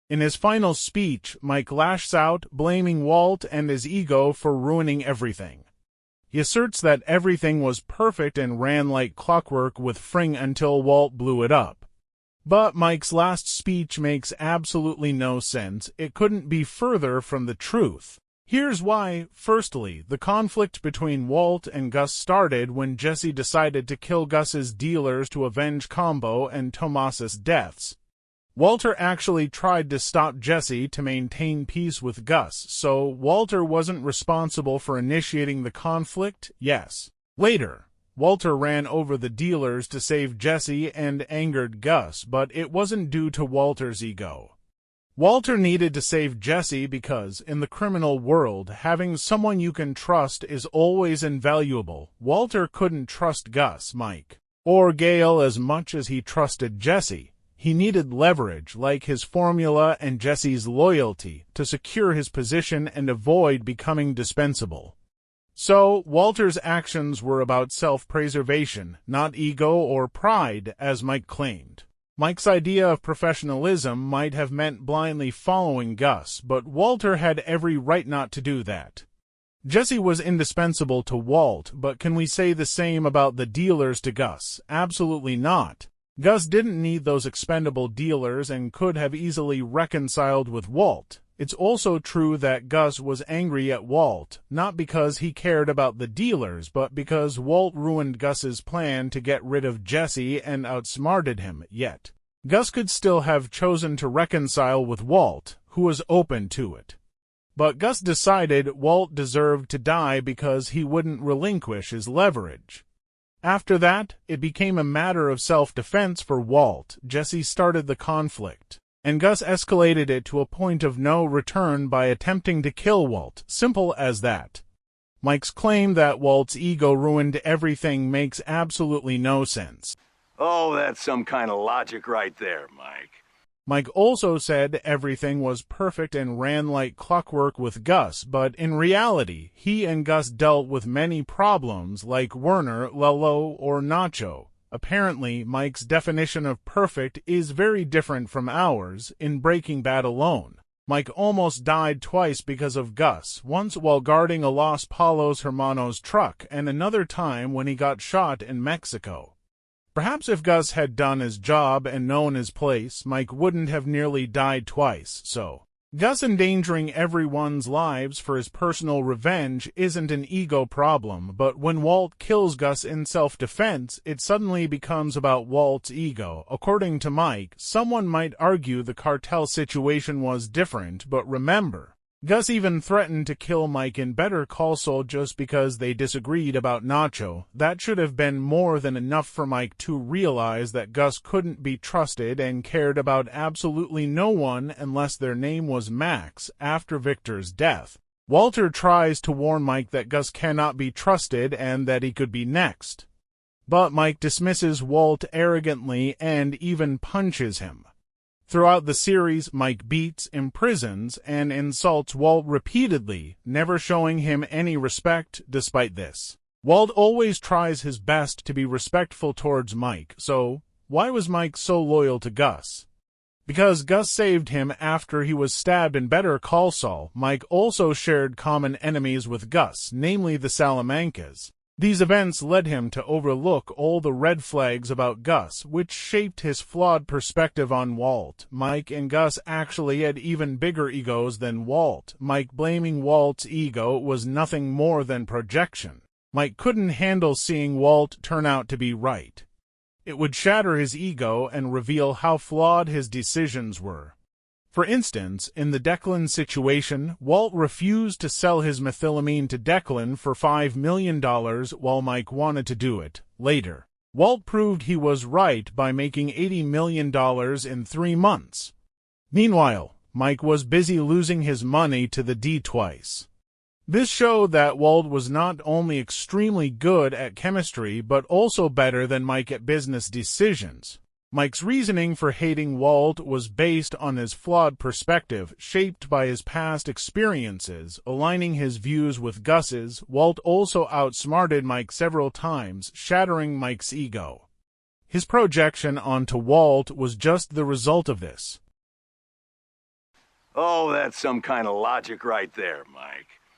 In his final speech, Mike lashes out, blaming Walt and his ego for ruining everything. He asserts that everything was perfect and ran like clockwork with Fring until Walt blew it up. But Mike's last speech makes absolutely no sense. It couldn't be further from the truth. Here's why. Firstly, the conflict between Walt and Gus started when Jesse decided to kill Gus's dealers to avenge Combo and Tomas's deaths. Walter actually tried to stop Jesse to maintain peace with Gus, so Walter wasn't responsible for initiating the conflict, yes. Later, Walter ran over the dealers to save Jesse and angered Gus, but it wasn't due to Walter's ego. Walter needed to save Jesse because, in the criminal world, having someone you can trust is always invaluable. Walter couldn't trust Gus, Mike, or Gale as much as he trusted Jesse. He needed leverage, like his formula and Jesse's loyalty, to secure his position and avoid becoming dispensable. So, Walter's actions were about self-preservation, not ego or pride, as Mike claimed. Mike's idea of professionalism might have meant blindly following Gus, but Walter had every right not to do that. Jesse was indispensable to Walt, but can we say the same about the dealers to Gus? Absolutely not. Gus didn't need those expendable dealers and could have easily reconciled with Walt. It's also true that Gus was angry at Walt, not because he cared about the dealers, but because Walt ruined Gus's plan to get rid of Jesse and outsmarted him. Yet, Gus could still have chosen to reconcile with Walt, who was open to it. But Gus decided Walt deserved to die because he wouldn't relinquish his leverage. After that, it became a matter of self-defense for Walt. Jesse started the conflict, and Gus escalated it to a point of no return by attempting to kill Walt. Simple as that. Mike's claim that Walt's ego ruined everything makes absolutely no sense. Oh, that's some kind of logic right there, Mike. Mike also said everything was perfect and ran like clockwork with Gus, but in reality, he and Gus dealt with many problems like Werner, Lello, or Nacho. Apparently, Mike's definition of perfect is very different from ours. In Breaking Bad alone, Mike almost died twice because of Gus, once while guarding a Los Palos Hermanos truck, and another time when he got shot in Mexico. Perhaps if Gus had done his job and known his place, Mike wouldn't have nearly died twice, so Gus endangering everyone's lives for his personal revenge isn't an ego problem, but when Walt kills Gus in self-defense, it suddenly becomes about Walt's ego. According to Mike, someone might argue the cartel situation was different, but remember, Gus even threatened to kill Mike in Better Call Saul just because they disagreed about Nacho. That should have been more than enough for Mike to realize that Gus couldn't be trusted and cared about absolutely no one unless their name was Max. After Victor's death, Walter tries to warn Mike that Gus cannot be trusted and that he could be next. But Mike dismisses Walt arrogantly and even punches him. Throughout the series, Mike beats, imprisons, and insults Walt repeatedly, never showing him any respect. Despite this, Walt always tries his best to be respectful towards Mike. So, why was Mike so loyal to Gus? Because Gus saved him after he was stabbed in Better Call Saul. Mike also shared common enemies with Gus, namely the Salamancas. These events led him to overlook all the red flags about Gus, which shaped his flawed perspective on Walt. Mike and Gus actually had even bigger egos than Walt. Mike blaming Walt's ego was nothing more than projection. Mike couldn't handle seeing Walt turn out to be right. It would shatter his ego and reveal how flawed his decisions were. For instance, in the Declan situation, Walt refused to sell his methylamine to Declan for $5 million while Mike wanted to do it. Later, Walt proved he was right by making $80 million in 3 months. Meanwhile, Mike was busy losing his money to the D twice. This showed that Walt was not only extremely good at chemistry but also better than Mike at business decisions. Mike's reasoning for hating Walt was based on his flawed perspective, shaped by his past experiences, aligning his views with Gus's. Walt also outsmarted Mike several times, shattering Mike's ego. His projection onto Walt was just the result of this. Oh, that's some kind of logic right there, Mike.